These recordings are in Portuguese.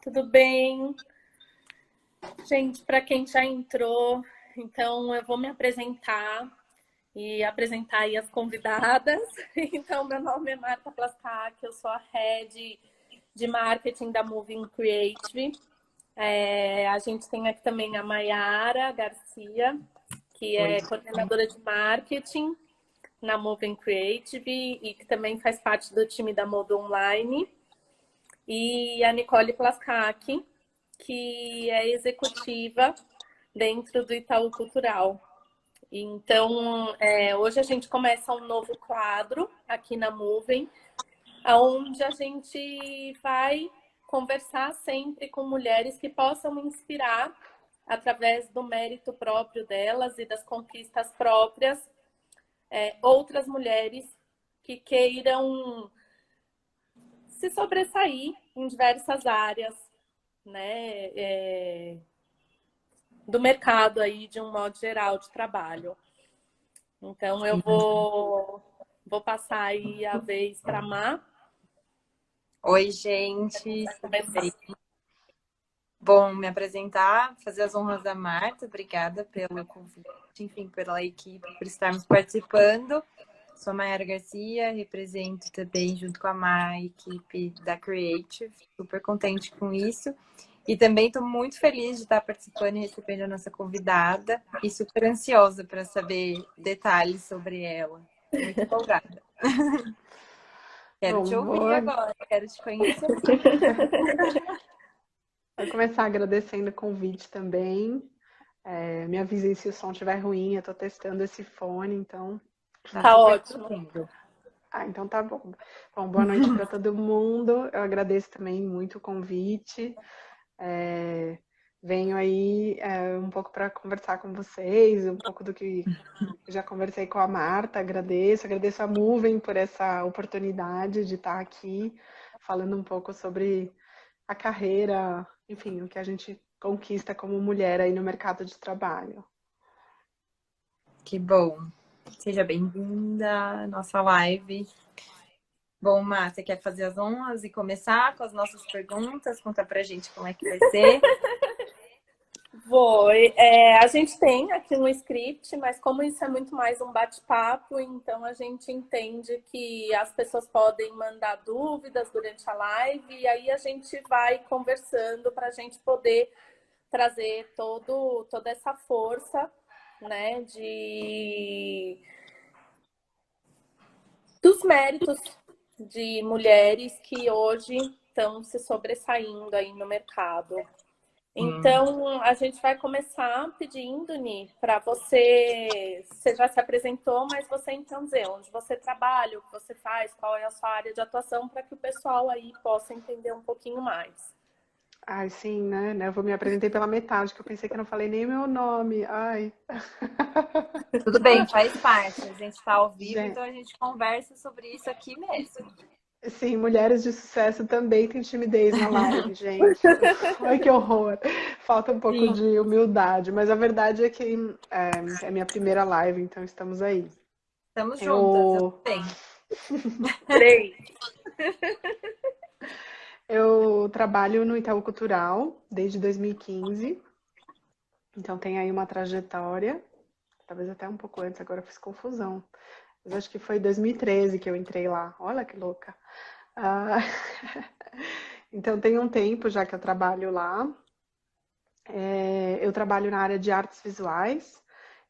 Tudo bem? Gente, para quem já entrou, então eu vou me apresentar e apresentar aí as convidadas. Então, meu nome é Marta Plastac, eu sou a Head de Marketing da Moving Creative. A gente tem aqui também a Mayara Garcia, que é coordenadora de marketing na Moving Creative e que também faz parte do time da Modo Online. E a Nicole Plastac, que é executiva dentro do Itaú Cultural. Então, hoje a gente começa um novo quadro aqui na Moving, onde a gente vai conversar sempre com mulheres que possam inspirar, através do mérito próprio delas e das conquistas próprias, outras mulheres que queiram se sobressair em diversas áreas, né, do mercado aí, de um modo geral, de trabalho. Então, eu vou passar aí a vez para a Má. Oi, gente. Começar. Bom, me apresentar, fazer as honras da Marta. Obrigada pelo convite, enfim, pela equipe, por estarmos participando. Sou a Mayara Garcia, represento também, junto com a Má, a equipe da Creative. Super contente com isso. E também estou muito feliz de estar participando e recebendo a nossa convidada. E super ansiosa para saber detalhes sobre ela. Muito empolgada. Quero te ouvir agora, quero te conhecer. Vou começar agradecendo o convite também. Me avisem se o som estiver ruim, eu estou testando esse fone, então... Tá ótimo. Então tá bom. Bom, boa noite para todo mundo. Eu agradeço também muito o convite. Venho aí um pouco para conversar com vocês, um pouco do que eu já conversei com a Marta, agradeço a Moving por essa oportunidade de estar aqui falando um pouco sobre a carreira, enfim, o que a gente conquista como mulher aí no mercado de trabalho. Que bom. Seja bem-vinda à nossa live. Bom, Má, você quer fazer as honras e começar com as nossas perguntas? Conta pra gente como é que vai ser. Vou. A gente tem aqui um script, mas como isso é muito mais um bate-papo, então a gente entende que as pessoas podem mandar dúvidas durante a live e aí a gente vai conversando para a gente poder trazer toda essa força, né, dos méritos de mulheres que hoje estão se sobressaindo aí no mercado. Então, a gente vai começar pedindo, Ni, para você já se apresentou, mas você então dizer onde você trabalha, o que você faz, qual é a sua área de atuação, para que o pessoal aí possa entender um pouquinho mais. Ai, sim, né? Eu vou me apresentei pela metade, que eu pensei que eu não falei nem meu nome. Ai. Tudo bem, faz parte. A gente está ao vivo, Gente. então a gente conversa sobre isso aqui mesmo. Sim, mulheres de sucesso também têm timidez na live, gente. Ai, que horror. Falta um pouco de humildade, mas a verdade é que é minha primeira live, então estamos aí. Estamos juntas, eu tenho. 3. Eu trabalho no Itaú Cultural desde 2015, então tem aí uma trajetória, talvez até um pouco antes, agora eu fiz confusão. Mas acho que foi 2013 que eu entrei lá. Olha que louca. Então tem um tempo já que eu trabalho lá. Eu trabalho na área de artes visuais.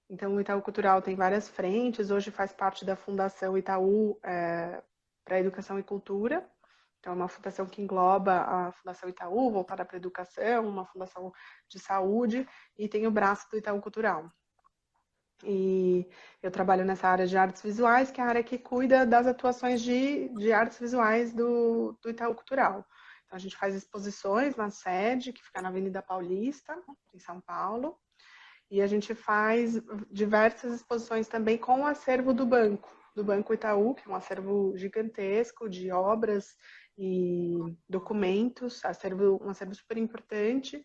Então o Itaú Cultural tem várias frentes. Hoje faz parte da Fundação Itaú para Educação e Cultura. Então é uma fundação que engloba a Fundação Itaú, voltada para a educação, uma fundação de saúde, e tem o braço do Itaú Cultural. E eu trabalho nessa área de artes visuais, que é a área que cuida das atuações de artes visuais do Itaú Cultural. Então, a gente faz exposições na sede, que fica na Avenida Paulista, em São Paulo, e a gente faz diversas exposições também com o acervo do Banco Itaú, que é um acervo gigantesco de obras e documentos, um acervo super importante,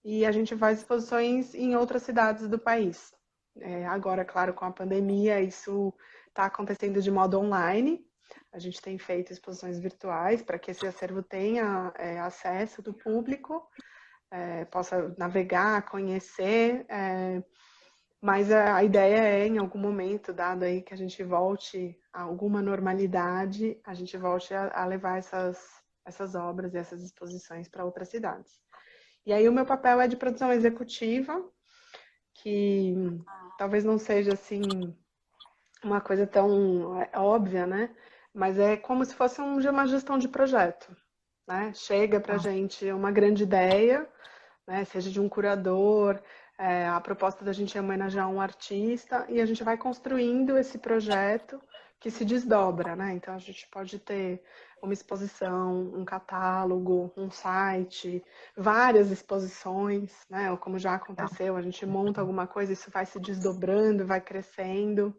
e a gente faz exposições em outras cidades do país. Agora, claro, com a pandemia, isso está acontecendo de modo online, a gente tem feito exposições virtuais para que esse acervo tenha acesso do público, possa navegar, conhecer, mas a ideia é, em algum momento, dado aí que a gente volte a alguma normalidade, a gente volte a levar essas obras e essas exposições para outras cidades. E aí o meu papel é de produção executiva, que talvez não seja assim uma coisa tão óbvia, né? Mas é como se fosse uma gestão de projeto, né? Chega para a gente uma grande ideia, né? Seja de um curador, a proposta da gente é homenagear um artista e a gente vai construindo esse projeto que se desdobra, né? Então a gente pode ter uma exposição, um catálogo, um site, várias exposições, né? Ou como já aconteceu, a gente monta alguma coisa, isso vai se desdobrando, vai crescendo.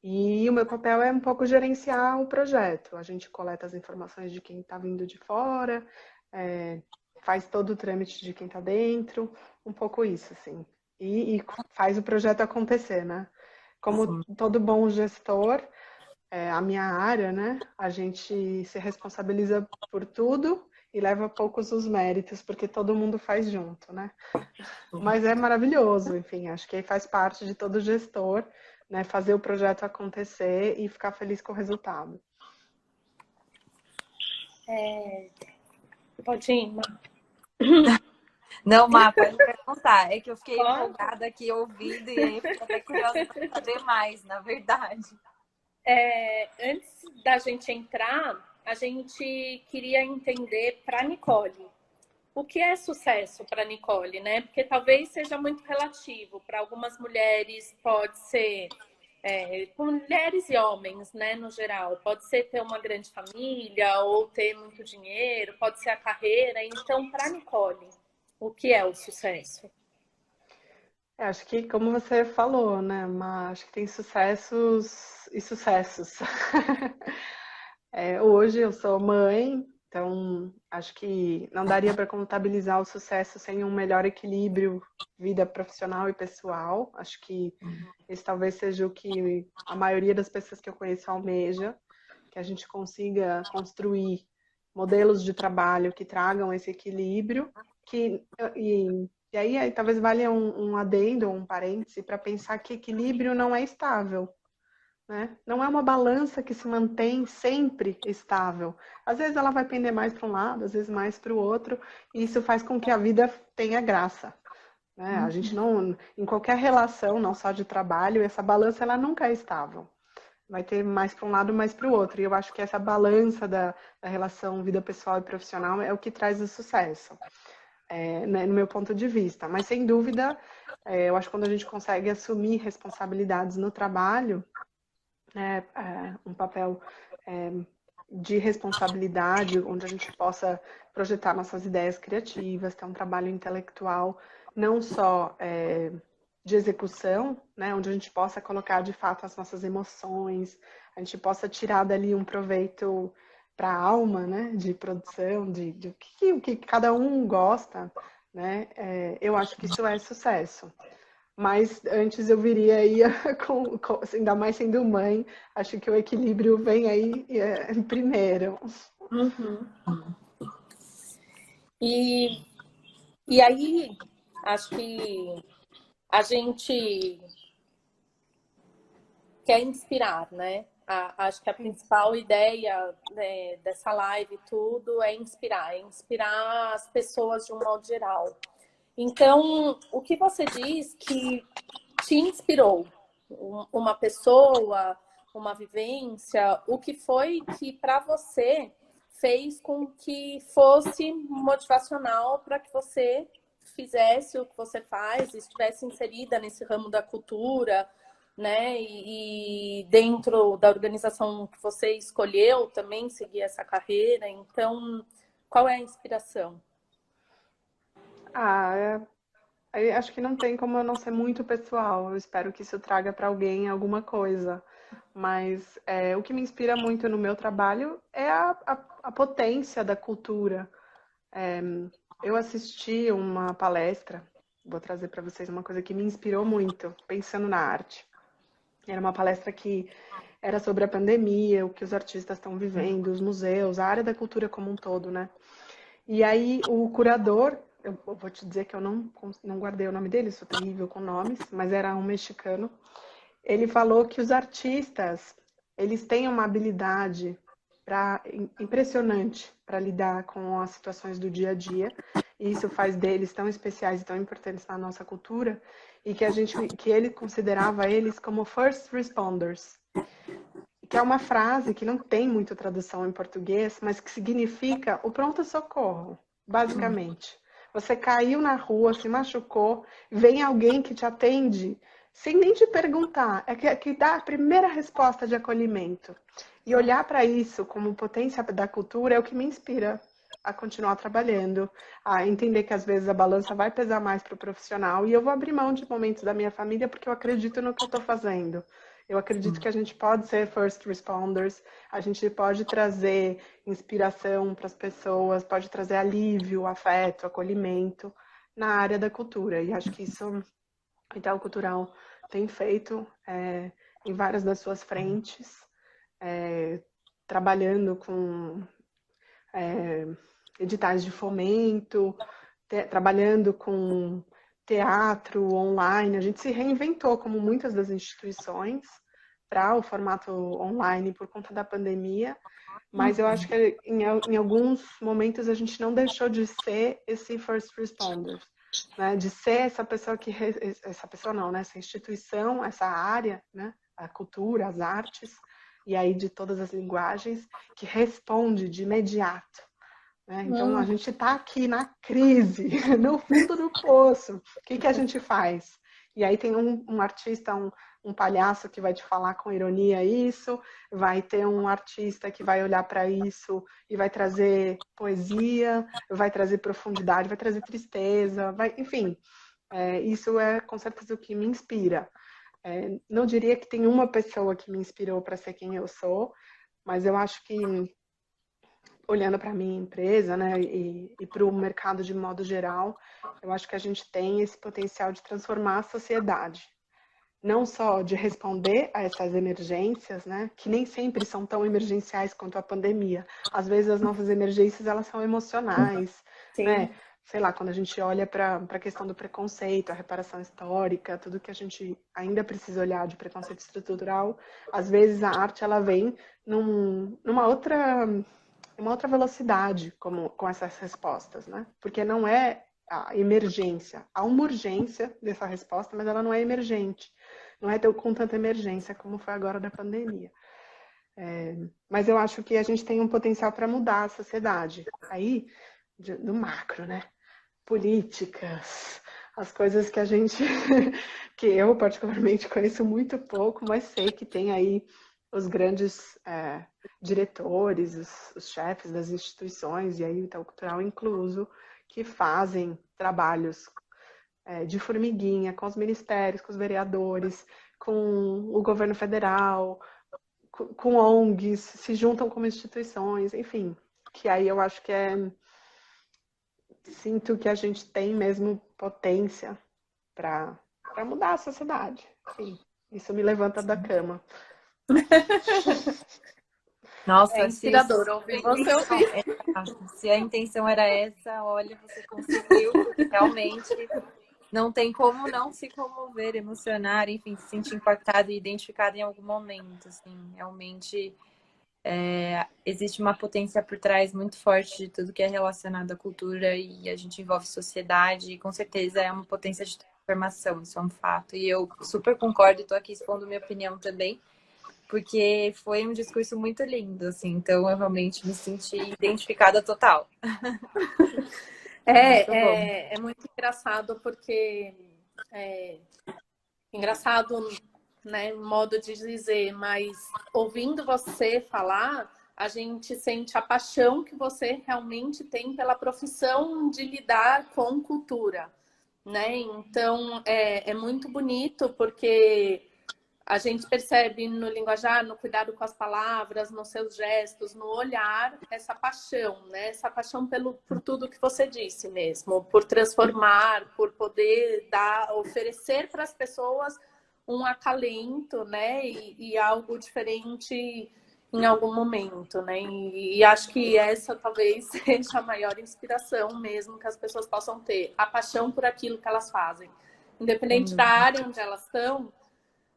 E o meu papel é um pouco gerenciar o projeto. A gente coleta as informações de quem está vindo de fora, faz todo o trâmite de quem está dentro, um pouco isso, assim. E faz o projeto acontecer, né? Como todo bom gestor, a minha área, né? A gente se responsabiliza por tudo e leva poucos os méritos, porque todo mundo faz junto, né? Mas é maravilhoso, enfim, acho que faz parte de todo gestor, né? Fazer o projeto acontecer e ficar feliz com o resultado. Pode ir, Ma. Não, Má, pode perguntar. É que eu fiquei empolgada aqui ouvindo e aí fiquei até curiosa para saber mais, na verdade. Antes da gente entrar, a gente queria entender para Nicole. O que é sucesso para Nicole, né? Porque talvez seja muito relativo. Para algumas mulheres pode ser, mulheres e homens, né, no geral. Pode ser ter uma grande família ou ter muito dinheiro, pode ser a carreira. Então, para Nicole, o que é o sucesso? Acho que, como você falou, né, mas acho que tem sucessos e sucessos. Hoje eu sou mãe, então acho que não daria para contabilizar o sucesso sem um melhor equilíbrio vida profissional e pessoal. Acho que esse talvez seja o que a maioria das pessoas que eu conheço almeja, que a gente consiga construir modelos de trabalho que tragam esse equilíbrio, e aí talvez valha um adendo, um parêntese, para pensar que equilíbrio não é estável. Né? Não é uma balança que se mantém sempre estável. Às vezes ela vai pender mais para um lado, às vezes mais para o outro, e isso faz com que a vida tenha graça. Né? A gente não, em qualquer relação, não só de trabalho, essa balança ela nunca é estável. Vai ter mais para um lado, mais para o outro. E eu acho que essa balança da relação vida pessoal e profissional é o que traz o sucesso, né, no meu ponto de vista. Mas, sem dúvida, eu acho que quando a gente consegue assumir responsabilidades no trabalho, um papel de responsabilidade, onde a gente possa projetar nossas ideias criativas, ter um trabalho intelectual, não só de execução, né, onde a gente possa colocar de fato as nossas emoções, a gente possa tirar dali um proveito para a alma, né, de produção, de o que cada um gosta, né, eu acho que isso é sucesso. Mas antes eu viria aí, ainda mais sendo mãe, acho que o equilíbrio vem aí primeiro. Uhum. E aí, acho que a gente quer inspirar, né? Acho que a principal ideia, né, dessa live e tudo é inspirar as pessoas de um modo geral. Então, o que você diz que te inspirou? Uma pessoa, uma vivência, o que foi que para você fez com que fosse motivacional para que você fizesse o que você faz, estivesse inserida nesse ramo da cultura, né? E dentro da organização que você escolheu também seguir essa carreira. Então, qual é a inspiração? Acho que não tem como eu não ser muito pessoal. Eu espero que isso traga para alguém alguma coisa. Mas o que me inspira muito no meu trabalho é a potência da cultura. Eu assisti uma palestra, vou trazer para vocês uma coisa que me inspirou muito, pensando na arte. Era uma palestra que era sobre a pandemia, o que os artistas estão vivendo, os museus, a área da cultura como um todo, né? E aí o curador, eu vou te dizer que eu não guardei o nome dele, sou terrível com nomes, mas era um mexicano. Ele falou que os artistas, eles têm uma habilidade impressionante para lidar com as situações do dia a dia, e isso faz deles tão especiais e tão importantes na nossa cultura, e que ele considerava eles como first responders, que é uma frase que não tem muita tradução em português, mas que significa o pronto-socorro, basicamente. Você caiu na rua, se machucou, vem alguém que te atende sem nem te perguntar, que dá a primeira resposta de acolhimento. E olhar para isso como potência da cultura é o que me inspira a continuar trabalhando, a entender que às vezes a balança vai pesar mais para o profissional e eu vou abrir mão de momentos da minha família porque eu acredito no que eu estou fazendo. Eu acredito que a gente pode ser first responders, a gente pode trazer inspiração para as pessoas, pode trazer alívio, afeto, acolhimento na área da cultura. E acho que isso o Itaú Cultural tem feito em várias das suas frentes, trabalhando com editais de fomento, trabalhando com teatro online. A gente se reinventou, como muitas das instituições, para o formato online por conta da pandemia, mas eu acho que em alguns momentos a gente não deixou de ser esse first responder, né? De ser essa pessoa essa pessoa não, né? Essa instituição, essa área, né? A cultura, as artes, e aí de todas as linguagens, que responde de imediato. Então, a gente está aqui na crise, no fundo do poço. O que a gente faz? E aí tem um artista, um palhaço que vai te falar com ironia isso, vai ter um artista que vai olhar para isso e vai trazer poesia, vai trazer profundidade, vai trazer tristeza, enfim. Isso é com certeza o que me inspira. Não diria que tem uma pessoa que me inspirou para ser quem eu sou, mas eu acho que olhando para a minha empresa, né, e para o mercado de modo geral, eu acho que a gente tem esse potencial de transformar a sociedade. Não só de responder a essas emergências, né, que nem sempre são tão emergenciais quanto a pandemia. Às vezes as nossas emergências, elas são emocionais, né? Sei lá, quando a gente olha para a questão do preconceito, a reparação histórica, tudo que a gente ainda precisa olhar de preconceito estrutural, às vezes a arte ela vem numa outra velocidade com essas respostas, né? Porque não é a emergência. Há uma urgência dessa resposta, mas ela não é emergente. Não é com tanta emergência como foi agora da pandemia. Mas eu acho que a gente tem um potencial para mudar a sociedade. Aí, do macro, né? Políticas, as coisas que a gente, que eu particularmente conheço muito pouco, mas sei que tem aí os grandes diretores, os chefes das instituições, e aí o Itaú Cultural incluso, que fazem trabalhos de formiguinha com os ministérios, com os vereadores, com o governo federal, com ONGs, se juntam como instituições, enfim, que aí eu acho que sinto que a gente tem mesmo potência para mudar a sociedade. Enfim, isso me levanta da cama. Nossa, inspirador ouvir você ouvir. Se a intenção era essa, olha, você conseguiu, porque realmente não tem como não se comover, emocionar, enfim, se sentir impactado e identificado em algum momento, assim, realmente existe uma potência por trás muito forte de tudo que é relacionado à cultura e a gente envolve sociedade e com certeza é uma potência de transformação, isso é um fato. E eu super concordo e estou aqui expondo minha opinião também, porque foi um discurso muito lindo, assim, então eu realmente me senti identificada total. É muito engraçado porque engraçado, né, modo de dizer, mas ouvindo você falar, a gente sente a paixão que você realmente tem pela profissão de lidar com cultura, né? Então é muito bonito porque a gente percebe no linguajar, no cuidado com as palavras, nos seus gestos, no olhar, essa paixão, né? Essa paixão por tudo que você disse mesmo, por transformar, por poder oferecer para as pessoas um acalento, né? E algo diferente em algum momento, né? E acho que essa talvez seja a maior inspiração mesmo que as pessoas possam ter, a paixão por aquilo que elas fazem. Independente da área onde elas estão,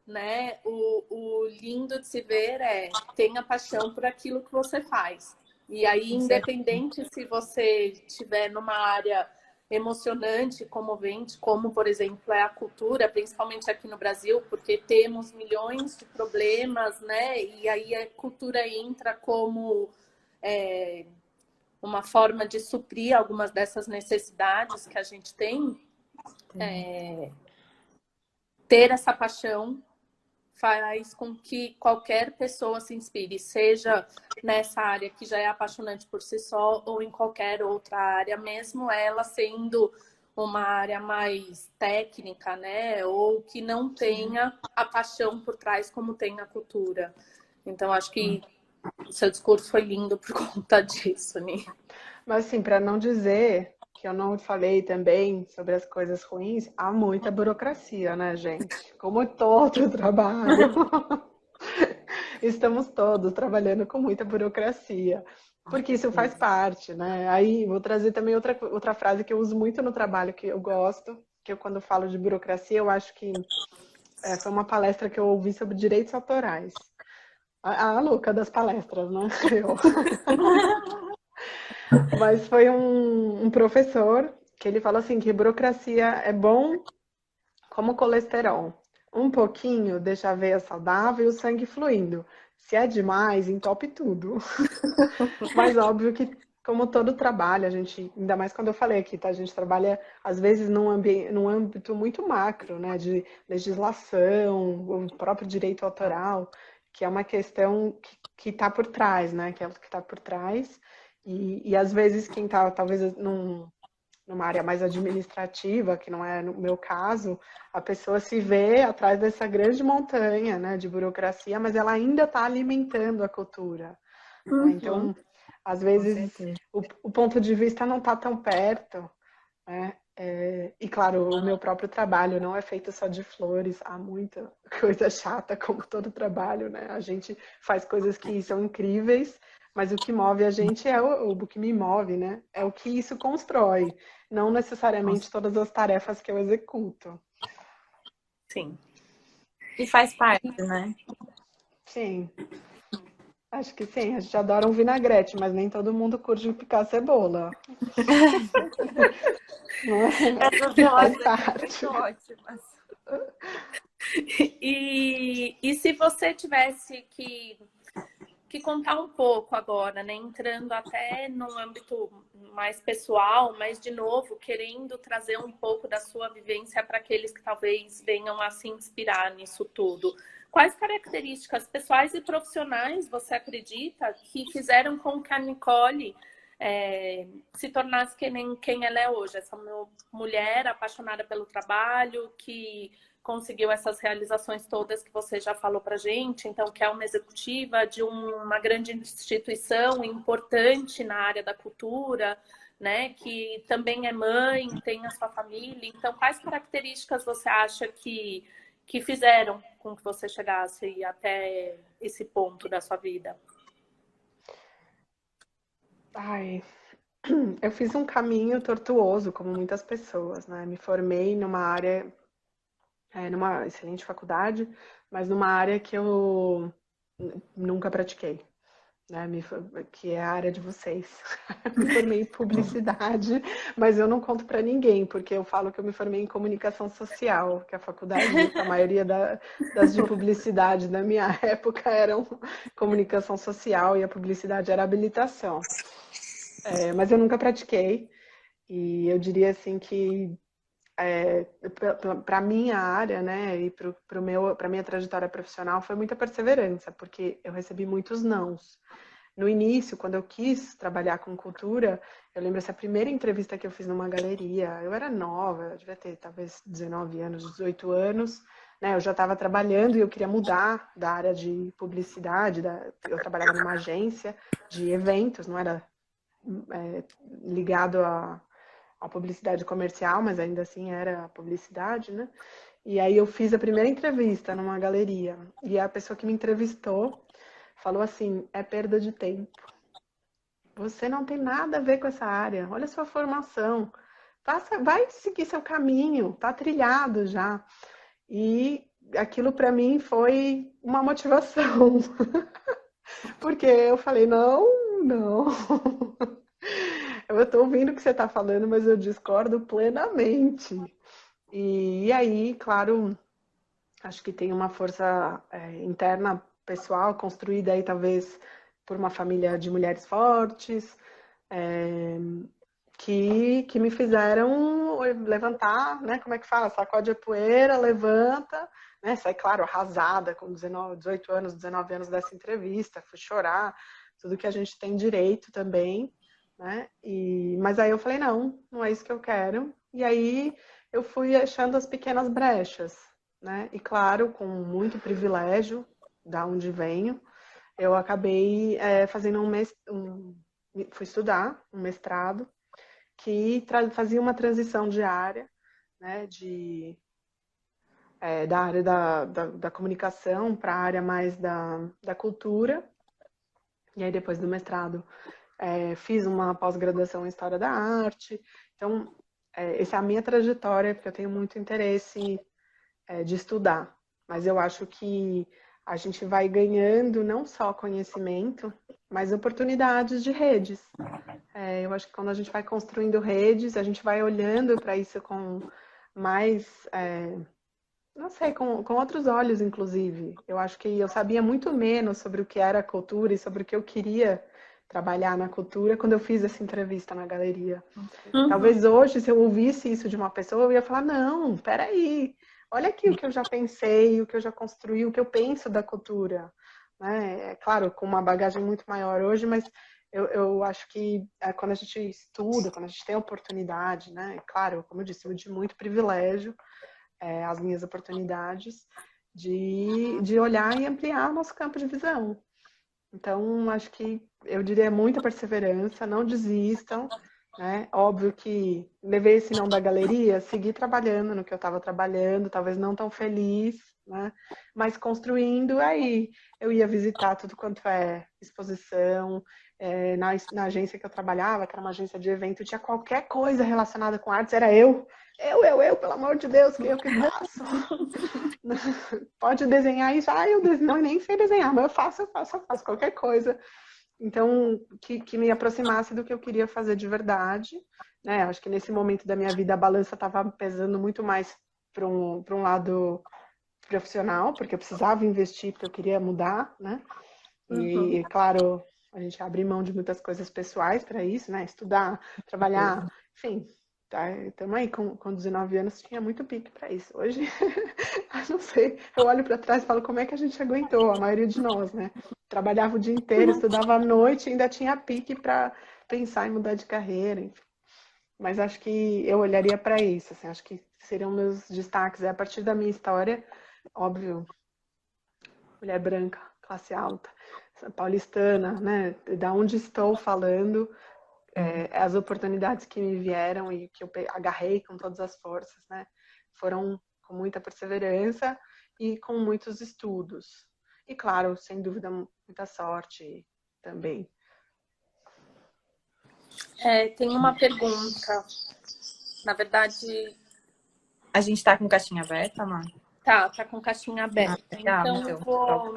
né? O lindo de se ver é tenha paixão por aquilo que você faz. E aí, independente se você estiver numa área emocionante, comovente, como, por exemplo, é a cultura, principalmente aqui no Brasil, porque temos milhões de problemas, né? E aí a cultura entra como uma forma de suprir algumas dessas necessidades que a gente tem. Ter essa paixão faz com que qualquer pessoa se inspire, seja nessa área que já é apaixonante por si só ou em qualquer outra área, mesmo ela sendo uma área mais técnica, né? Ou que não tenha a paixão por trás como tem a cultura. Então, acho que o seu discurso foi lindo por conta disso, né? Mas assim, para não dizer que eu não falei também sobre as coisas ruins, há muita burocracia, né, gente? Como todo trabalho. Estamos todos trabalhando com muita burocracia, porque isso faz parte, né? Aí vou trazer também outra frase que eu uso muito no trabalho, que eu gosto, que eu, quando falo de burocracia, eu acho que foi uma palestra que eu ouvi sobre direitos autorais. A louca das palestras, né? Eu. Mas foi um professor que ele fala assim que burocracia é bom como colesterol. Um pouquinho deixa a veia saudável e o sangue fluindo. Se é demais, entope tudo. Mas óbvio que, como todo trabalho, a gente, ainda mais quando eu falei aqui, tá? A gente trabalha, às vezes, num âmbito muito macro, né? De legislação, o próprio direito autoral, que é uma questão que está por trás, né? Que é o que está por trás. E às vezes quem está, talvez, numa área mais administrativa, que não é no meu caso, a pessoa se vê atrás dessa grande montanha, né, de burocracia, mas ela ainda está alimentando a cultura. Né? Então, às vezes, o ponto de vista não está tão perto. Né? E, claro, o meu próprio trabalho não é feito só de flores, há muita coisa chata, como todo trabalho. Né? A gente faz coisas que são incríveis, mas o que move a gente o que me move, né? É o que isso constrói, não necessariamente todas as tarefas que eu executo. Sim. E faz parte, né? Sim. Acho que sim, a gente adora um vinagrete, mas nem todo mundo curte picar cebola. Não é? Essas Faz relações parte. são ótimas. E se você tivesse que contar um pouco agora, né? Entrando até num âmbito mais pessoal, mas de novo, querendo trazer um pouco da sua vivência para aqueles que talvez venham a se inspirar nisso tudo. Quais características pessoais e profissionais você acredita que fizeram com que a Nicole se tornasse quem ela é hoje? Essa mulher apaixonada pelo trabalho, que conseguiu essas realizações todas que você já falou para a gente, então, que é uma executiva de uma grande instituição importante na área da cultura, né? Que também é mãe, tem a sua família. Então, quais características você acha que fizeram com que você chegasse até esse ponto da sua vida? Ai, eu fiz um caminho tortuoso, como muitas pessoas, né? Me formei numa área, numa excelente faculdade, mas numa área que eu nunca pratiquei, né? Que é a área de vocês. Me formei em publicidade, mas eu não conto para ninguém, porque eu falo que eu me formei em comunicação social, que a faculdade, a maioria das de publicidade da minha época eram comunicação social e a publicidade era habilitação. Mas eu nunca pratiquei, e eu diria assim que para a minha área, né, e para minha trajetória profissional foi muita perseverança, porque eu recebi muitos nãos. No início, quando eu quis trabalhar com cultura, eu lembro essa primeira entrevista que eu fiz numa galeria, eu era nova, eu devia ter talvez 19 anos, 18 anos, né, eu já estava trabalhando e eu queria mudar da área de publicidade, eu trabalhava numa agência de eventos, não era ligado a publicidade comercial, mas ainda assim era publicidade, né? E aí eu fiz a primeira entrevista numa galeria. E a pessoa que me entrevistou falou assim, é perda de tempo. Você não tem nada a ver com essa área. Olha a sua formação. Vai seguir seu caminho, tá trilhado já. E aquilo para mim foi uma motivação. Porque eu falei, não, não. Eu estou ouvindo o que você está falando, mas eu discordo plenamente. E aí, claro, acho que tem uma força interna pessoal construída aí talvez por uma família de mulheres fortes, que me fizeram levantar, né? Como é que fala? Sacode a poeira, levanta, né? Sai, claro, arrasada com 19, 18 anos, 19 anos dessa entrevista, fui chorar, tudo que a gente tem direito também, né? Mas aí eu falei, não, não é isso que eu quero. E aí eu fui achando as pequenas brechas, né? E claro, com muito privilégio, da onde venho, eu acabei fazendo fui estudar um mestrado que fazia uma transição diária, né, da área da comunicação para a área mais da cultura. E aí, depois do mestrado, fiz uma pós-graduação em História da Arte. Então, essa é a minha trajetória, porque eu tenho muito interesse de estudar. Mas eu acho que a gente vai ganhando não só conhecimento, mas oportunidades de redes. Eu acho que quando a gente vai construindo redes, a gente vai olhando para isso com mais, não sei, com outros olhos, inclusive. Eu acho que eu sabia muito menos sobre o que era cultura e sobre o que eu queria trabalhar na cultura quando eu fiz essa entrevista na galeria. Uhum. Talvez hoje, se eu ouvisse isso de uma pessoa, eu ia falar, não, peraí, olha aqui o que eu já pensei, o que eu já construí, o que eu penso da cultura. Né? É claro, com uma bagagem muito maior hoje, mas eu acho que quando a gente estuda, quando a gente tem a oportunidade, né? Claro, como eu disse, de muito privilégio, as minhas oportunidades de olhar e ampliar o nosso campo de visão. Então, acho que eu diria muita perseverança, não desistam, né? Óbvio que levei esse não da galeria, segui trabalhando no que eu estava trabalhando, talvez não tão feliz, né? Mas construindo aí. Eu ia visitar tudo quanto é exposição, na agência que eu trabalhava, que era uma agência de evento, tinha qualquer coisa relacionada com artes, era eu. Eu, pelo amor de Deus, que eu que faço. Pode desenhar isso? Eu não, nem sei desenhar, mas eu faço qualquer coisa. Então, que me aproximasse do que eu queria fazer de verdade. Né? Acho que nesse momento da minha vida a balança estava pesando muito mais para um lado profissional, porque eu precisava investir, porque eu queria mudar, né? E, claro, a gente abre mão de muitas coisas pessoais para isso, né? Estudar, trabalhar, enfim. Tá, estamos aí, com 19 anos tinha muito pique para isso. Hoje, eu não sei, eu olho para trás e falo como é que a gente aguentou, a maioria de nós, né? Trabalhava o dia inteiro, estudava à noite e ainda tinha pique para pensar em mudar de carreira, enfim. Mas acho que eu olharia para isso, assim, acho que seriam meus destaques. A partir da minha história, óbvio, mulher branca, classe alta, paulistana, né? Da onde estou falando, as oportunidades que me vieram e que eu agarrei com todas as forças, né? Foram com muita perseverança e com muitos estudos. E, claro, sem dúvida, muita sorte também. Tem uma pergunta. Na verdade... A gente tá com caixinha aberta, Amanda? Tá com caixinha aberta. Então, eu vou...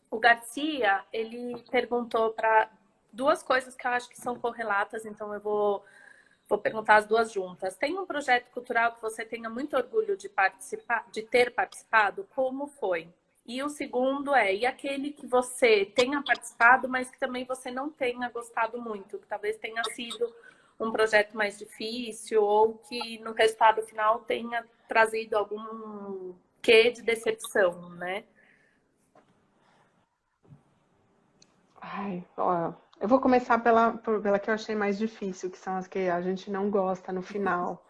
O Garcia, ele perguntou para duas coisas que eu acho que são correlatas, então eu vou perguntar as duas juntas. Tem um projeto cultural que você tenha muito orgulho de participar, de ter participado? Como foi? E o segundo e aquele que você tenha participado, mas que também você não tenha gostado muito, que talvez tenha sido um projeto mais difícil ou que no resultado final tenha trazido algum quê de decepção, né? Eu vou começar pela que eu achei mais difícil, que são as que a gente não gosta no final.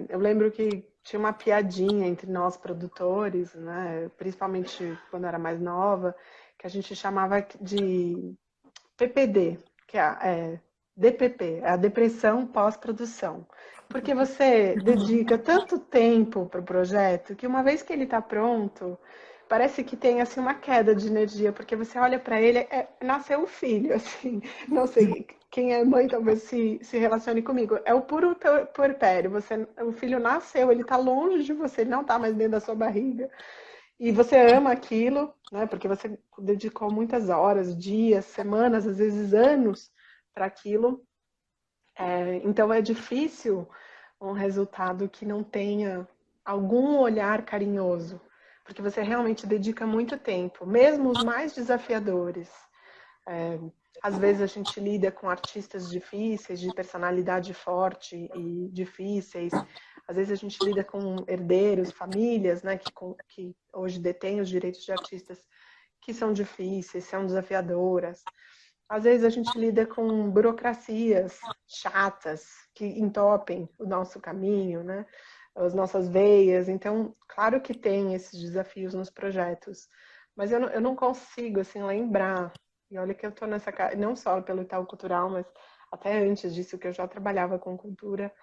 Eu lembro que tinha uma piadinha entre nós produtores, né? Principalmente quando eu era mais nova, que a gente chamava de PPD, que é DPP, a depressão pós-produção. Porque você dedica tanto tempo para o projeto que uma vez que ele está pronto, parece que tem assim uma queda de energia, porque você olha para ele, nasceu um filho, assim, não sei, quem é mãe talvez se relacione comigo, é o puro puerpério, o filho nasceu, ele está longe de você, ele não está mais dentro da sua barriga, e você ama aquilo, né, porque você dedicou muitas horas, dias, semanas, às vezes anos para aquilo, então é difícil um resultado que não tenha algum olhar carinhoso, porque você realmente dedica muito tempo, mesmo os mais desafiadores. Às vezes a gente lida com artistas difíceis, de personalidade forte e difíceis. Às vezes a gente lida com herdeiros, famílias, né, que hoje detêm os direitos de artistas que são difíceis, são desafiadoras. Às vezes a gente lida com burocracias chatas que entopem o nosso caminho, né? As nossas veias. Então, claro que tem esses desafios nos projetos, mas eu não consigo assim lembrar. E olha que eu estou nessa não só pelo Itaú Cultural, mas até antes disso que eu já trabalhava com cultura,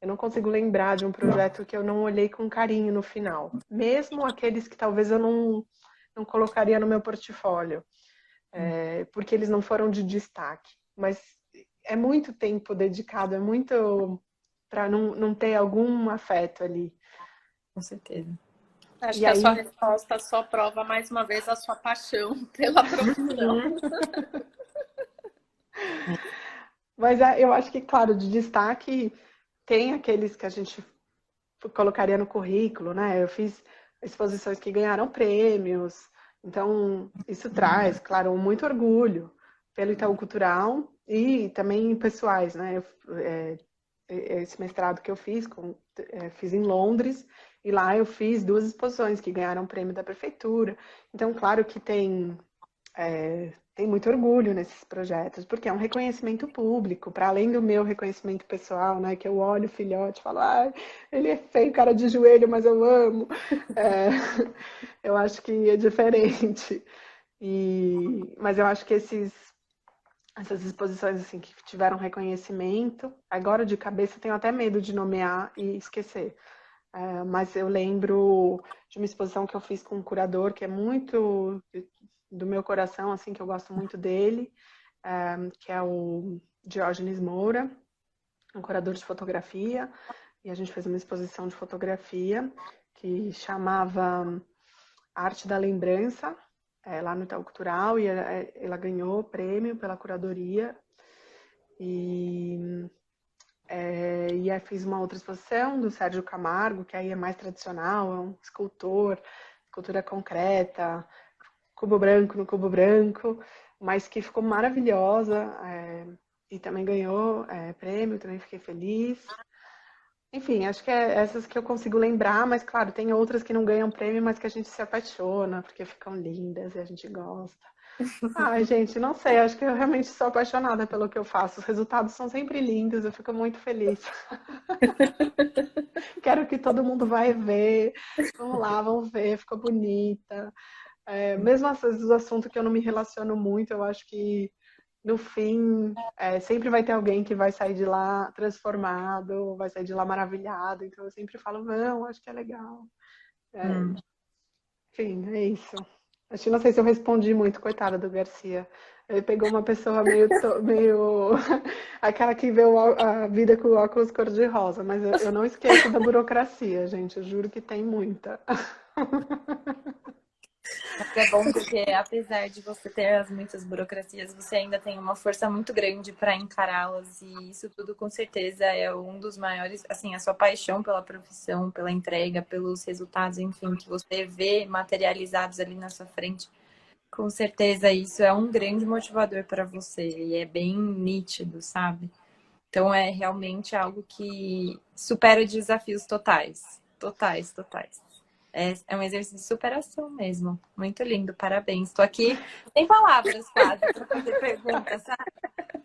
eu não consigo lembrar de um projeto que eu não olhei com carinho no final, mesmo aqueles que talvez eu não colocaria no meu portfólio porque eles não foram de destaque. Mas é muito tempo dedicado, é muito para não ter algum afeto ali. Com certeza. Acho E que a sua aí, resposta só prova mais uma vez a sua paixão pela profissão. mas eu acho que, claro, de destaque tem aqueles que a gente colocaria no currículo, né? Eu fiz exposições que ganharam prêmios, então isso traz, claro, muito orgulho pelo Itaú Cultural e também pessoais, né? Esse mestrado que eu fiz, fiz em Londres, e lá eu fiz 2 exposições que ganharam prêmio da prefeitura. Então, claro que tem muito orgulho nesses projetos, porque é um reconhecimento público, para além do meu reconhecimento pessoal, né? Que eu olho o filhote e falo, ah, ele é feio, cara de joelho, mas eu amo. É, eu acho que é diferente. Mas eu acho que essas exposições assim que tiveram reconhecimento, agora de cabeça tenho até medo de nomear e esquecer. Mas eu lembro de uma exposição que eu fiz com um curador que é muito do meu coração, assim, que eu gosto muito dele, que é o Diógenes Moura, um curador de fotografia, e a gente fez uma exposição de fotografia que chamava Arte da Lembrança, lá no Itaú Cultural, e ela ganhou o prêmio pela curadoria. E aí fiz uma outra exposição do Sérgio Camargo, que aí é mais tradicional, é um escultor, escultura concreta, cubo branco no cubo branco, mas que ficou maravilhosa, e também ganhou prêmio, também fiquei feliz. Enfim, acho que é essas que eu consigo lembrar, mas claro, tem outras que não ganham prêmio, mas que a gente se apaixona, porque ficam lindas e a gente gosta. Ai, gente, não sei, acho que eu realmente sou apaixonada pelo que eu faço. Os resultados são sempre lindos, eu fico muito feliz. Quero que todo mundo vai ver. Vamos lá, vamos ver, ficou bonita. Mesmo às vezes o assunto que eu não me relaciono muito, eu acho que no fim sempre vai ter alguém que vai sair de lá transformado, vai sair de lá maravilhado. Então eu sempre falo, não, acho que é legal. Enfim, é isso. Acho que não sei se eu respondi muito, coitada do Garcia. Ele pegou uma pessoa meio aquela que vê a vida com óculos cor-de-rosa, mas eu não esqueço da burocracia, gente. Eu juro que tem muita. Mas é bom porque, apesar de você ter as muitas burocracias, você ainda tem uma força muito grande para encará-las. E isso tudo, com certeza, é um dos maiores, assim, a sua paixão pela profissão, pela entrega, pelos resultados, enfim, que você vê materializados ali na sua frente. Com certeza, isso é um grande motivador para você. E é bem nítido, sabe? Então, é realmente algo que supera desafios totais. Totais, totais. É um exercício de superação mesmo. Muito lindo, parabéns. Estou aqui sem palavras quase para fazer perguntas, sabe?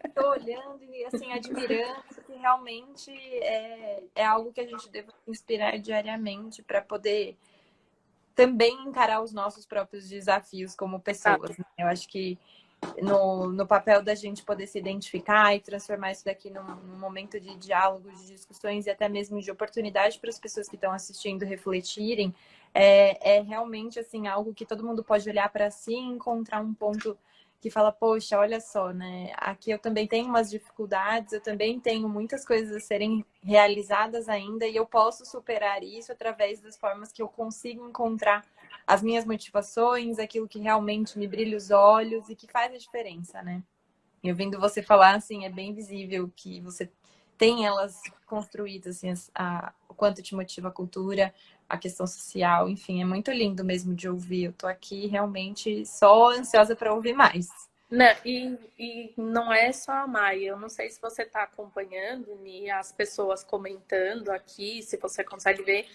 Estou olhando e assim, admirando, porque realmente é algo que a gente deve inspirar diariamente para poder também encarar os nossos próprios desafios como pessoas, né? Eu acho que no papel da gente poder se identificar e transformar isso daqui num momento de diálogo, de discussões e até mesmo de oportunidade para as pessoas que estão assistindo refletirem, é realmente assim algo que todo mundo pode olhar para si e encontrar um ponto que fala, poxa, olha só, né? Aqui eu também tenho umas dificuldades, eu também tenho muitas coisas a serem realizadas ainda e eu posso superar isso através das formas que eu consigo encontrar as minhas motivações, aquilo que realmente me brilha os olhos e que faz a diferença, né? E ouvindo você falar, assim, é bem visível que você tem elas construídas, assim, o quanto te motiva a cultura, a questão social, enfim, é muito lindo mesmo de ouvir. Eu tô aqui realmente só ansiosa para ouvir mais. Não, e não é só a Maia, eu não sei se você está acompanhando, Ni, as pessoas comentando aqui, se você consegue ver,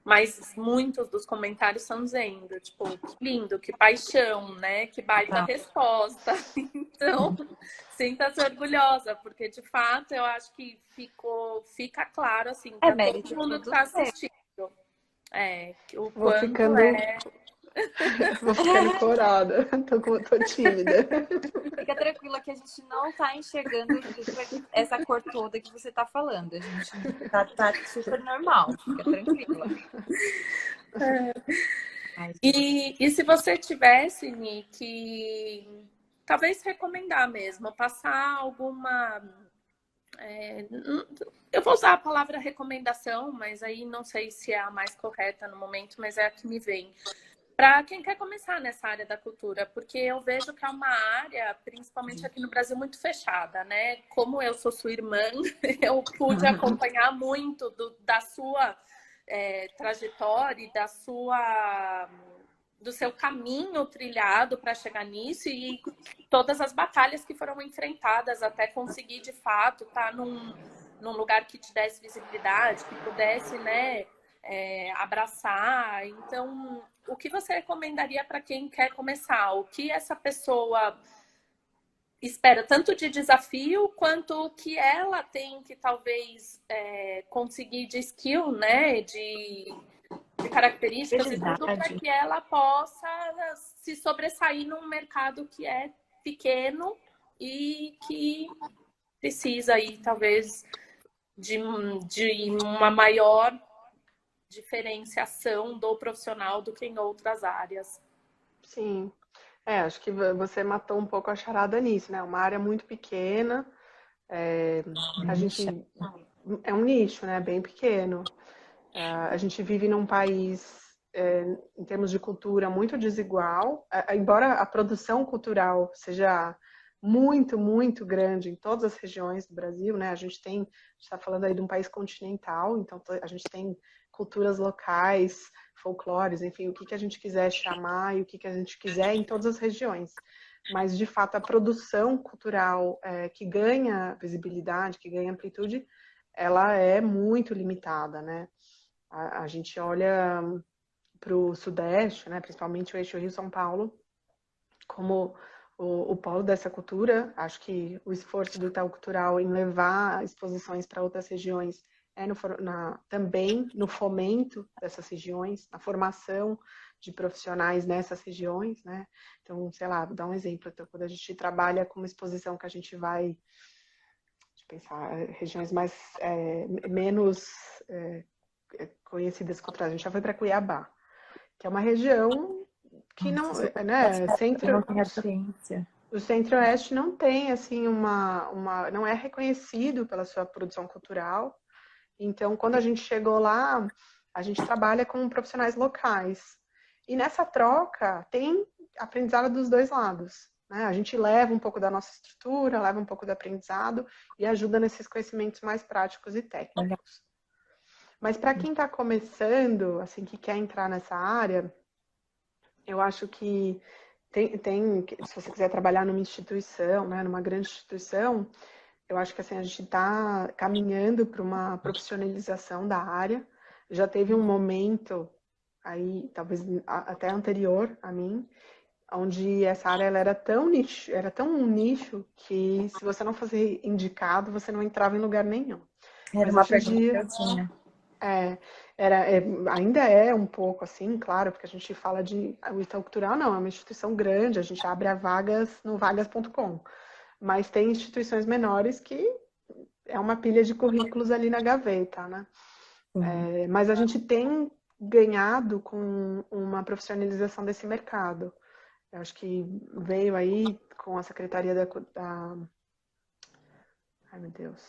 mas muitos dos comentários estão dizendo, tipo, que lindo, que paixão, né? Que baita resposta. Então, sinta-se orgulhosa, porque de fato eu acho que fica claro assim para todo mundo que está assistindo. O quanto Vou ficando corada, tô tímida. Fica tranquila que a gente não tá enxergando essa cor toda que você tá falando. A gente tá super normal, fica tranquila. E se você tivesse, Ni, que talvez recomendar mesmo, passar alguma... eu vou usar a palavra recomendação, mas aí não sei se é a mais correta no momento, mas é a que me vem. Para quem quer começar nessa área da cultura, porque eu vejo que é uma área, principalmente aqui no Brasil, muito fechada, né? Como eu sou sua irmã, eu pude acompanhar muito da sua trajetória, do seu caminho trilhado para chegar nisso e todas as batalhas que foram enfrentadas até conseguir, de fato, estar num lugar que te desse visibilidade, que pudesse, né, abraçar. Então, o que você recomendaria para quem quer começar? O que essa pessoa espera, tanto de desafio, quanto o que ela tem que talvez conseguir de skill, né, de características e tudo, para que ela possa se sobressair num mercado que é pequeno e que precisa aí, talvez, de uma maior diferenciação do profissional do que em outras áreas. Sim, acho que você matou um pouco a charada nisso, né? Uma área muito pequena, a gente é um nicho, né? Bem pequeno. A gente vive num país, em termos de cultura, muito desigual, embora a produção cultural seja muito, muito grande em todas as regiões do Brasil, né? A gente está falando aí de um país continental, então a gente tem culturas locais, folclores, enfim, o que a gente quiser chamar e o que a gente quiser em todas as regiões. Mas, de fato, a produção cultural que ganha visibilidade, que ganha amplitude, ela é muito limitada, né? A gente olha para o Sudeste, né, principalmente o eixo Rio-São Paulo, como o polo dessa cultura. Acho que o esforço do Itaú Cultural em levar exposições para outras regiões também no fomento dessas regiões, na formação de profissionais nessas regiões, né? Então, sei lá, vou dar um exemplo. Então, quando a gente trabalha com uma exposição que a gente vai, pensar, regiões menos conhecidas culturais. A gente já foi para Cuiabá, que é uma região que não, né, o Centro-Oeste não tem assim não é reconhecido pela sua produção cultural. Então, quando a gente chegou lá, a gente trabalha com profissionais locais. E nessa troca tem aprendizado dos dois lados, né? A gente leva um pouco da nossa estrutura, leva um pouco do aprendizado e ajuda nesses conhecimentos mais práticos e técnicos. Mas para quem está começando, assim, que quer entrar nessa área, eu acho que se você quiser trabalhar numa instituição, né, numa grande instituição, eu acho que assim, a gente está caminhando para uma profissionalização da área. Já teve um momento aí, talvez até anterior a mim, onde essa área ela era tão um nicho que se você não fosse indicado, você não entrava em lugar nenhum. Era uma pergunta que eu tinha. É, ainda é um pouco assim, claro, porque a gente fala de... O Itaú Cultural não, é uma instituição grande, a gente abre a vagas no vagas.com. Mas tem instituições menores que é uma pilha de currículos ali na gaveta, né? Mas a gente tem ganhado com uma profissionalização desse mercado. Eu acho que veio aí com a Secretaria ai, meu Deus,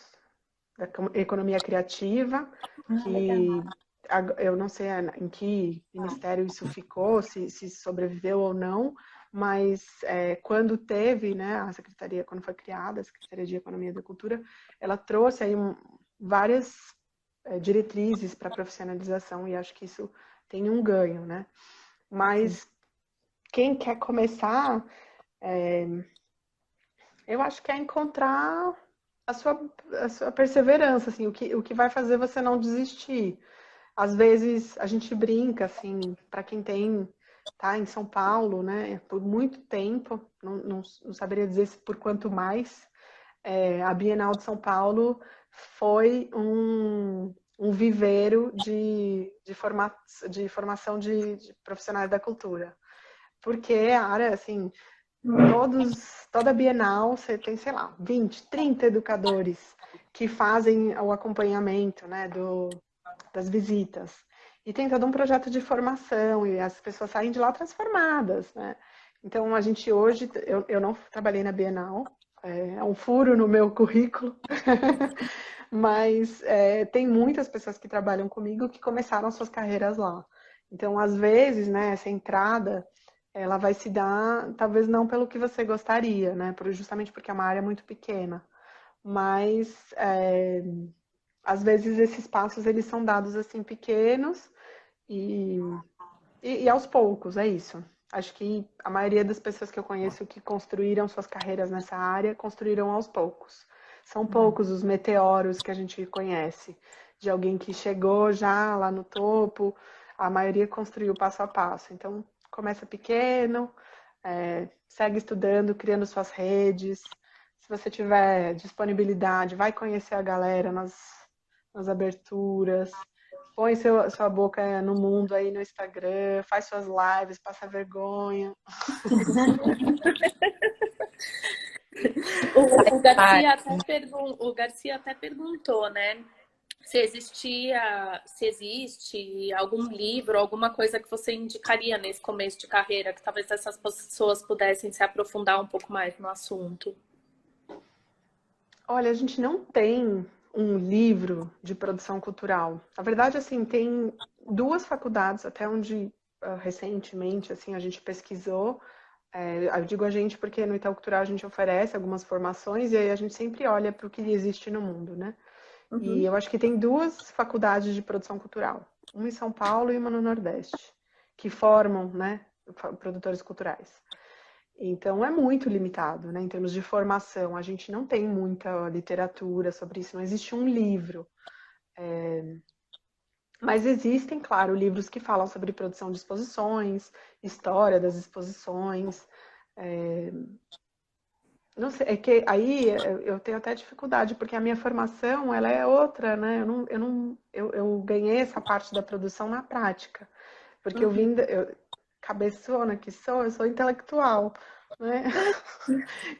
da Economia Criativa, que eu não sei em que ministério isso ficou, se sobreviveu ou não, mas quando teve, né, a Secretaria, quando foi criada a Secretaria de Economia e da Cultura, ela trouxe aí várias diretrizes para profissionalização e acho que isso tem um ganho, né? Mas quem quer começar, eu acho que é encontrar a sua perseverança, assim, o que vai fazer você não desistir. Às vezes a gente brinca, assim, para quem tá em São Paulo, né, por muito tempo, não saberia dizer se por quanto mais, a Bienal de São Paulo foi um viveiro de formação de profissionais da cultura. Porque a área, assim, toda Bienal você tem, sei lá, 20, 30 educadores que fazem o acompanhamento, né, das visitas. E tem todo um projeto de formação e as pessoas saem de lá transformadas, né? Então, a gente hoje, eu não trabalhei na Bienal, é um furo no meu currículo, mas tem muitas pessoas que trabalham comigo que começaram suas carreiras lá. Então, às vezes, né, essa entrada, ela vai se dar, talvez não pelo que você gostaria, né, justamente porque é uma área muito pequena, mas às vezes esses passos eles são dados assim pequenos e, e aos poucos, é isso. Acho que a maioria das pessoas que eu conheço que construíram suas carreiras nessa área, construíram aos poucos. São poucos os meteoros que a gente conhece, de alguém que chegou já lá no topo, a maioria construiu passo a passo. Então, começa pequeno, segue estudando, criando suas redes. Se você tiver disponibilidade, vai conhecer a galera nas aberturas. Põe sua boca no mundo aí no Instagram, faz suas lives, passa vergonha. O Garcia até perguntou, né? Se existe algum livro, alguma coisa que você indicaria nesse começo de carreira, que talvez essas pessoas pudessem se aprofundar um pouco mais no assunto. Olha, a gente não tem um livro de produção cultural. Na verdade, assim, tem duas faculdades, até onde recentemente, assim, a gente pesquisou. Eu digo a gente porque no Itaú Cultural a gente oferece algumas formações e aí a gente sempre olha para o que existe no mundo, né? E eu acho que tem duas faculdades de produção cultural, uma em São Paulo e uma no Nordeste, que formam, né, produtores culturais. Então é muito limitado, né, em termos de formação. A gente não tem muita literatura sobre isso, não existe um livro. Mas existem, claro, livros que falam sobre produção de exposições, história das exposições. Não sei, é que aí eu tenho até dificuldade, porque a minha formação ela é outra, né? Eu ganhei essa parte da produção na prática, porque cabeçona que sou, eu sou intelectual, né?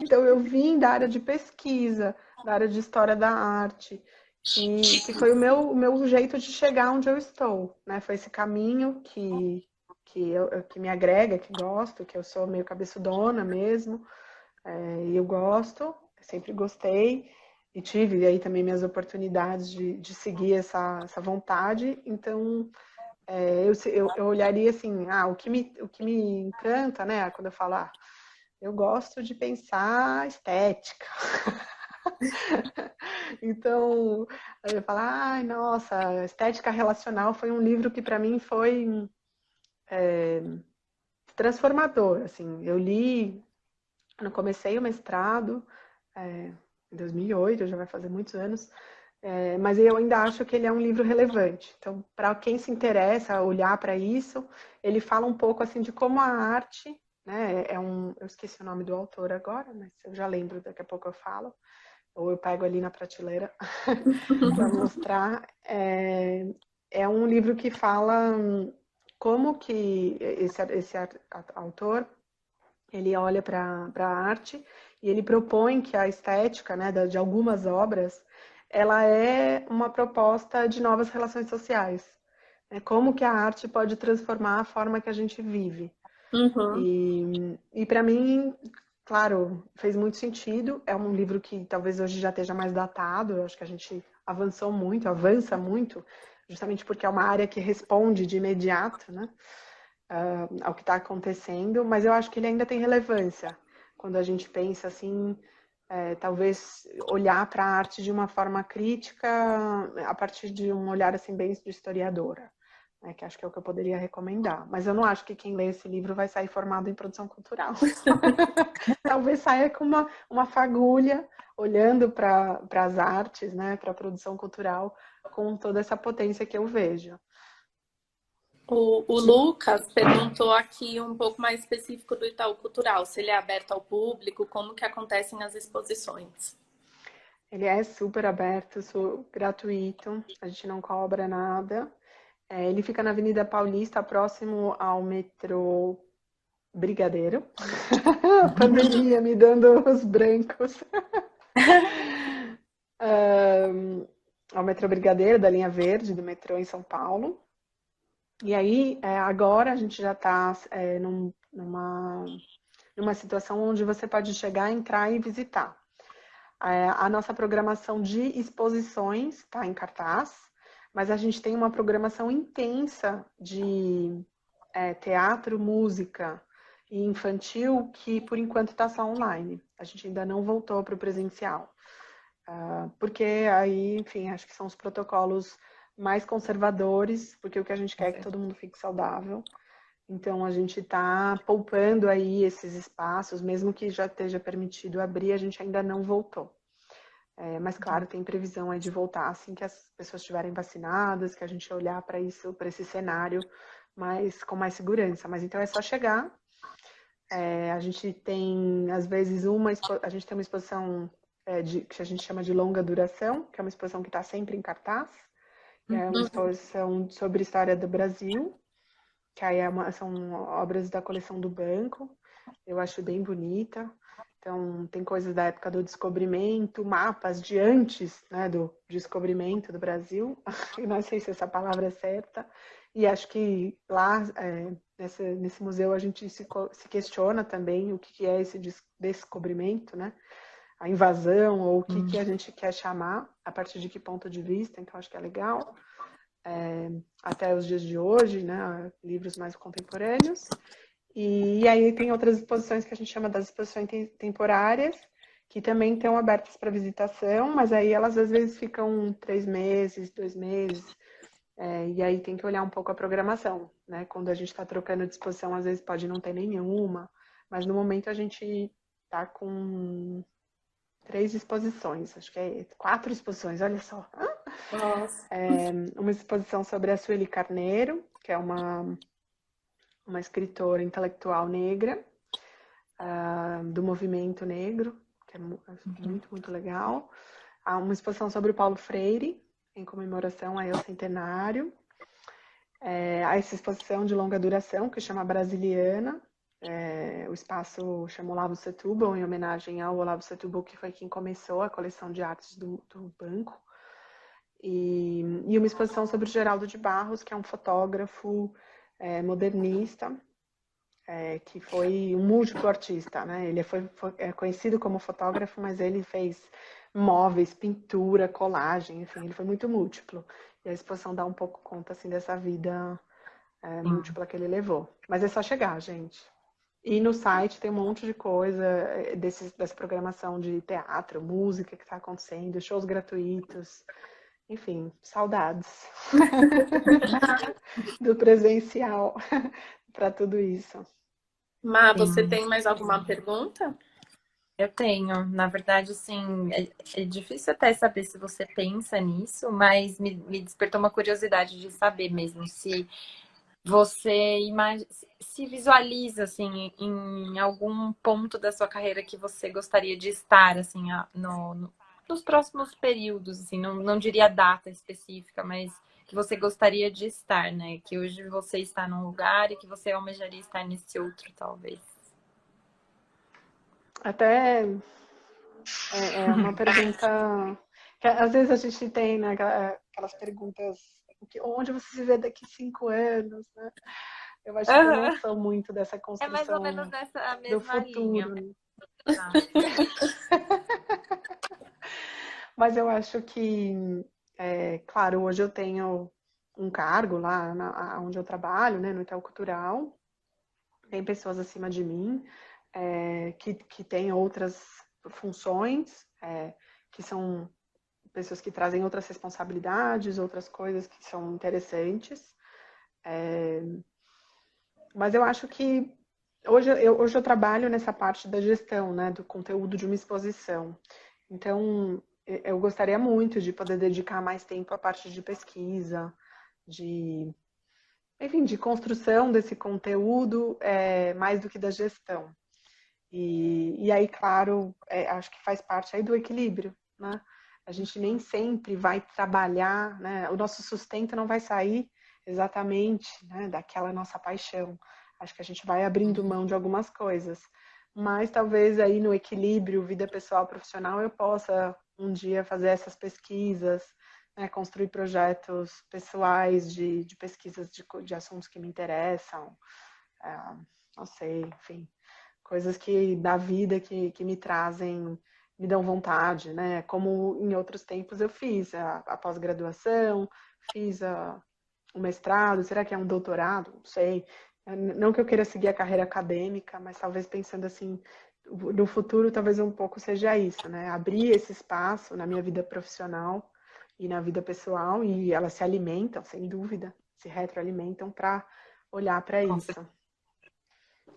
Então eu vim da área de pesquisa, da área de história da arte, que foi o meu jeito de chegar onde eu estou, né? Foi esse caminho que me agrega, que gosto, que eu sou meio cabeçudona mesmo. E eu gosto, sempre gostei, e tive aí também minhas oportunidades de seguir essa vontade. Então, eu olharia assim, o que me encanta, né? Quando eu falo, eu gosto de pensar estética. Então, eu falo, ai, nossa, Estética Relacional foi um livro que para mim foi transformador, assim. Eu li, quando comecei o mestrado, em 2008, já vai fazer muitos anos, mas eu ainda acho que ele é um livro relevante. Então, para quem se interessa a olhar para isso, ele fala um pouco assim de como a arte, né, eu esqueci o nome do autor agora, mas eu já lembro, daqui a pouco eu falo, ou eu pego ali na prateleira para mostrar. é um livro que fala como que esse autor ele olha para a arte e ele propõe que a estética, né, de algumas obras, ela é uma proposta de novas relações sociais. É como que a arte pode transformar a forma que a gente vive. Uhum. E para mim, claro, fez muito sentido. É um livro que talvez hoje já esteja mais datado. Eu acho que a gente avança muito, justamente porque é uma área que responde de imediato, né, ao que está acontecendo. Mas eu acho que ele ainda tem relevância quando a gente pensa assim, talvez olhar para a arte de uma forma crítica, a partir de um olhar assim bem de historiadora. Que acho que é o que eu poderia recomendar. Mas eu não acho que quem lê esse livro vai sair formado em produção cultural. Talvez saia com uma fagulha, olhando para as artes, né, para a produção cultural, com toda essa potência que eu vejo. O Lucas perguntou aqui um pouco mais específico do Itaú Cultural, se ele é aberto ao público, como que acontecem as exposições. Ele é super aberto, gratuito, a gente não cobra nada. Ele fica na Avenida Paulista, próximo ao metrô Brigadeiro. A pandemia me dando os brancos. Ao metrô Brigadeiro, da linha verde do metrô em São Paulo. E aí, agora a gente já está numa situação onde você pode chegar, entrar e visitar. A nossa programação de exposições está em cartaz, mas a gente tem uma programação intensa de teatro, música e infantil que, por enquanto, está só online. A gente ainda não voltou para o presencial. Porque aí, enfim, acho que são os protocolos mais conservadores, porque o que a gente quer é que todo mundo fique saudável. Então, a gente está poupando aí esses espaços, mesmo que já esteja permitido abrir, a gente ainda não voltou. Mas, claro, tem previsão aí de voltar assim que as pessoas estiverem vacinadas, que a gente olhar para isso, para esse cenário com mais segurança. Mas então é só chegar. A gente tem, às vezes, a gente tem uma exposição que a gente chama de longa duração, que é uma exposição que está sempre em cartaz. É uma exposição sobre história do Brasil, que aí são obras da coleção do Banco. Eu acho bem bonita. Então, tem coisas da época do descobrimento, mapas de antes, né, do descobrimento do Brasil. Eu não sei se essa palavra é certa. E acho que lá, nesse museu, a gente se questiona também o que é esse descobrimento, né? A invasão, ou o que a gente quer chamar, a partir de que ponto de vista. Então, acho que é legal. Até os dias de hoje, né? Livros mais contemporâneos. E aí tem outras exposições que a gente chama das exposições temporárias, que também estão abertas para visitação, mas aí elas às vezes ficam 3 meses, 2 meses, e aí tem que olhar um pouco a programação, né? Quando a gente está trocando de exposição, às vezes pode não ter nenhuma, mas no momento a gente está com 3 exposições, acho que 4 exposições, olha só. Nossa. Uma exposição sobre a Sueli Carneiro, que é uma escritora intelectual negra, do movimento negro, que é muito, muito legal. Há uma exposição sobre o Paulo Freire, em comemoração ao centenário. Há essa exposição de longa duração, que chama Brasiliana. O espaço chama Olavo Setúbal, em homenagem ao Olavo Setúbal, que foi quem começou a coleção de artes do Banco. E uma exposição sobre o Geraldo de Barros, que é um fotógrafo modernista, que foi um múltiplo artista, né? Ele é conhecido como fotógrafo, mas ele fez móveis, pintura, colagem, enfim, ele foi muito múltiplo. E a exposição dá um pouco conta, assim, dessa vida múltipla que ele levou. Mas é só chegar, gente. E no site tem um monte de coisa dessa programação de teatro, música que está acontecendo, shows gratuitos. Enfim, saudades do presencial para tudo isso. Má, você tem mais alguma pergunta? Eu tenho. Na verdade, assim, é difícil até saber se você pensa nisso, mas me despertou uma curiosidade de saber mesmo se você se visualiza, assim, em algum ponto da sua carreira que você gostaria de estar, assim, nos próximos períodos, assim, não diria data específica, mas que você gostaria de estar, né? Que hoje você está num lugar e que você almejaria estar nesse outro, talvez. Até é uma pergunta que às vezes a gente tem, né, aquelas perguntas, onde você se vê daqui 5 anos, né? Eu acho que eu não Uhum. sou muito dessa É mais ou menos construção nessa do mesma linha. futuro, né? Tá. Mas eu acho que, claro, hoje eu tenho um cargo lá onde eu trabalho, né, no Itaú Cultural. Tem pessoas acima de mim que têm outras funções, que são pessoas que trazem outras responsabilidades, outras coisas que são interessantes. Mas eu acho que hoje eu trabalho nessa parte da gestão, né, do conteúdo de uma exposição. Então, eu gostaria muito de poder dedicar mais tempo à parte de pesquisa, de, enfim, de construção desse conteúdo, mais do que da gestão. E aí, claro, acho que faz parte aí do equilíbrio, né? A gente nem sempre vai trabalhar, né? O nosso sustento não vai sair exatamente, né, daquela nossa paixão. Acho que a gente vai abrindo mão de algumas coisas. Mas talvez aí no equilíbrio, vida pessoal, profissional, eu possa um dia fazer essas pesquisas, né, construir projetos pessoais de pesquisas de assuntos que me interessam. Não sei, enfim, coisas que da vida que me trazem, me dão vontade, né? Como em outros tempos eu fiz a pós-graduação, fiz o mestrado, será que é um doutorado? Não sei. Não que eu queira seguir a carreira acadêmica, mas talvez pensando assim, no futuro talvez um pouco seja isso, né? Abrir esse espaço na minha vida profissional e na vida pessoal, e elas se alimentam, sem dúvida, se retroalimentam para olhar para isso.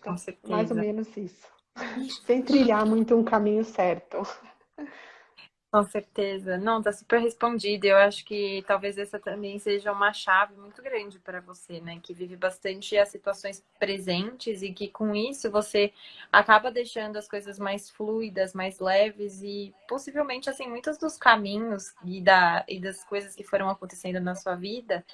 Com Então, mais ou certeza. menos isso. Sem trilhar muito um caminho certo. Com certeza. Não, tá super respondido. Eu acho que talvez essa também seja uma chave muito grande para você, né? Que vive bastante as situações presentes e que com isso você acaba deixando as coisas mais fluidas, mais leves e possivelmente, assim, muitos dos caminhos e das coisas que foram acontecendo na sua vida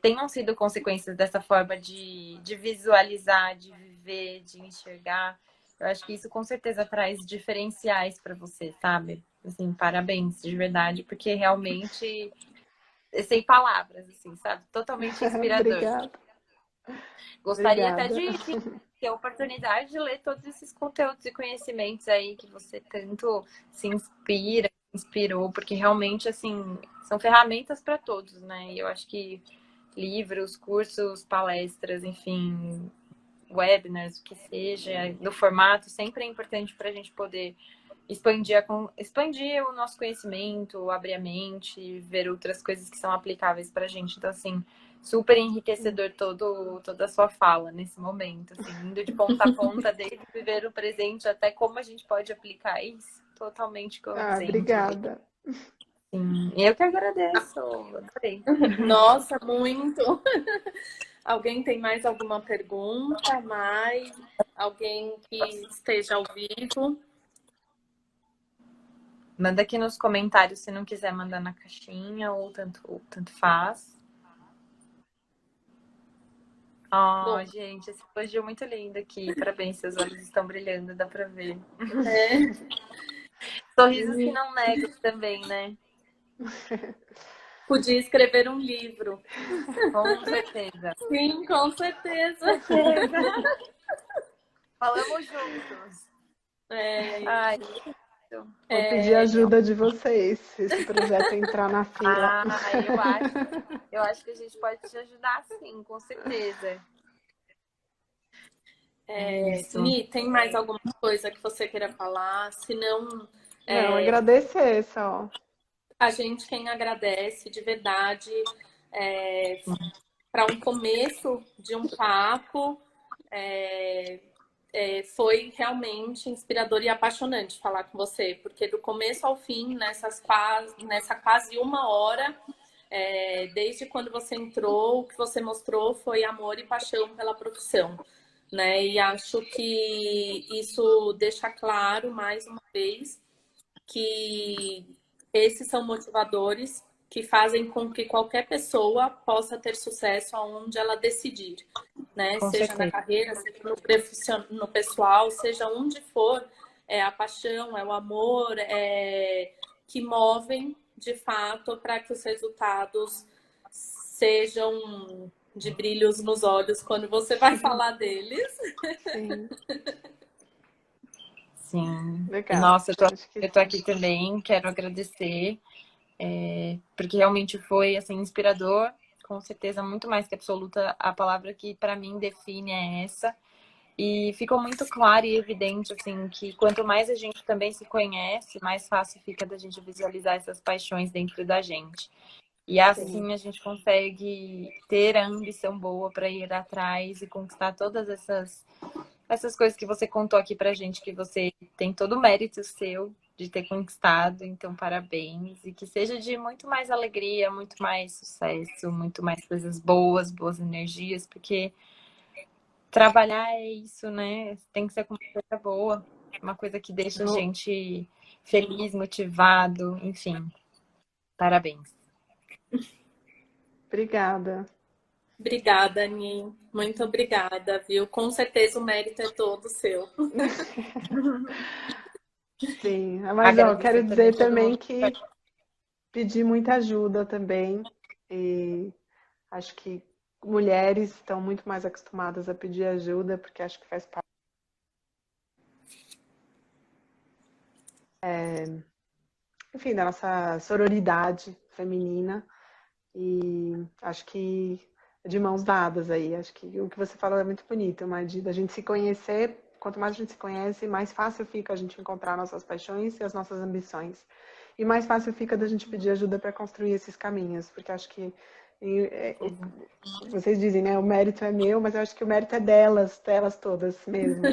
tenham sido consequências dessa forma de visualizar, de viver, de enxergar. Eu acho que isso com certeza traz diferenciais para você, sabe? Assim, parabéns, de verdade, porque realmente sem palavras, assim, sabe? Totalmente inspirador. Obrigada. Gostaria até Obrigada. de ter a oportunidade de ler todos esses conteúdos e conhecimentos aí que você tanto se inspira, inspirou, porque realmente, assim, são ferramentas para todos, né? E eu acho que livros, cursos, palestras, enfim, webinars, o que seja, no formato, sempre é importante para a gente poder expandir o nosso conhecimento, abrir a mente, ver outras coisas que são aplicáveis para a gente. Então, assim, super enriquecedor toda a sua fala nesse momento, assim, indo de ponta a ponta, desde viver o presente até como a gente pode aplicar isso, totalmente condizente. Obrigada. Sim, eu que agradeço, adorei. Nossa, muito. Alguém tem mais alguma pergunta? Mais? Alguém que esteja ao vivo? Manda aqui nos comentários se não quiser mandar na caixinha ou tanto faz. Bom, Gente, esse elogio muito lindo aqui. Parabéns, seus olhos estão brilhando, dá pra ver. Sorrisos que não negam também, né? podia escrever um livro. Com certeza. Sim, com certeza. Falamos juntos. Ai, Vou pedir ajuda de vocês, se esse projeto entrar na fila. eu acho que a gente pode te ajudar sim, com certeza. Ni, tem mais alguma coisa que você queira falar? Se não, Não, agradecer só. a gente quem agradece de verdade para um começo de um papo. Foi realmente inspirador e apaixonante falar com você, porque do começo ao fim, nessa quase 1 hora, desde quando você entrou, o que você mostrou foi amor e paixão pela profissão, né? E acho que isso deixa claro, mais uma vez, que esses são motivadores que fazem com que qualquer pessoa possa ter sucesso aonde ela decidir, né? Com Seja na certeza. carreira, seja no pessoal, seja onde for, é a paixão, é o amor, que movem de fato para que os resultados sejam de brilhos nos olhos quando você vai falar deles. Sim, Sim. E, legal. nossa, Acho que eu tô aqui também, quero agradecer, porque realmente foi, assim, inspirador, com certeza, muito mais que absoluta. A palavra que para mim define é essa. E ficou muito claro e evidente, assim, que quanto mais a gente também se conhece, mais fácil fica da gente visualizar essas paixões dentro da gente. E sim. assim a gente consegue ter a ambição boa para ir atrás e conquistar todas essas coisas que você contou aqui pra gente, que você tem todo o mérito seu de ter conquistado. Então, parabéns. E que seja de muito mais alegria, muito mais sucesso, muito mais coisas boas, boas energias, porque trabalhar é isso, né? Tem que ser com uma coisa boa, uma coisa que deixa a Eu- gente feliz, motivado, enfim. Parabéns. Obrigada. Obrigada, Ani. Muito obrigada, viu? Com certeza o mérito é todo seu. Sim, mas ó, quero Agradecer também dizer todo também mundo. que pedi muita ajuda também. E acho que mulheres estão muito mais acostumadas a pedir ajuda, porque acho que faz parte, enfim, da nossa sororidade feminina. E acho que é de mãos dadas aí. Acho que o que você falou é muito bonito, mas da gente se conhecer, quanto mais a gente se conhece, mais fácil fica a gente encontrar nossas paixões e as nossas ambições. E mais fácil fica da gente pedir ajuda para construir esses caminhos, porque acho que vocês dizem, né? O mérito é meu, mas eu acho que o mérito é delas, delas todas mesmo.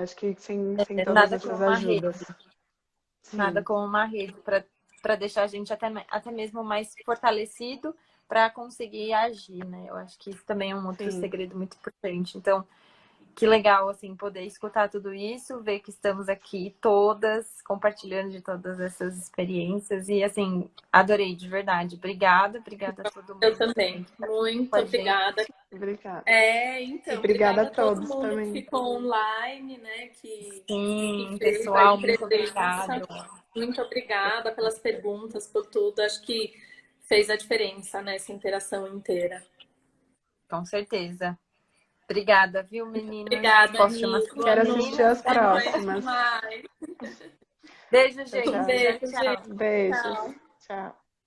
Acho que sem todas Nada como essas uma rede. ajudas. Nada Sim, como uma rede para deixar a gente até mesmo mais fortalecido para conseguir agir, né? Eu acho que isso também é um outro sim. segredo muito importante. Então, que legal, assim, poder escutar tudo isso, ver que estamos aqui todas compartilhando de todas essas experiências e, assim, adorei, de verdade. Obrigada a todo Eu mundo também. também que tá com Muito a gente. obrigada. Obrigada. E Então, obrigada a obrigada a todo todos mundo que também. ficou online, né? Que Sim, fez a pessoal, muito presença. obrigado. Muito obrigada pelas perguntas, por tudo. Acho que fez a diferença nessa interação inteira. Com certeza. Obrigada, viu, meninas? Obrigada, Posso chamar Ani. assim? Boa Quero assistir noite. as Até próximas. mais. Beijo, Tchau, Um gente. tchau. Tchau, beijo, gente. tchau. Beijos. Tchau. Tchau.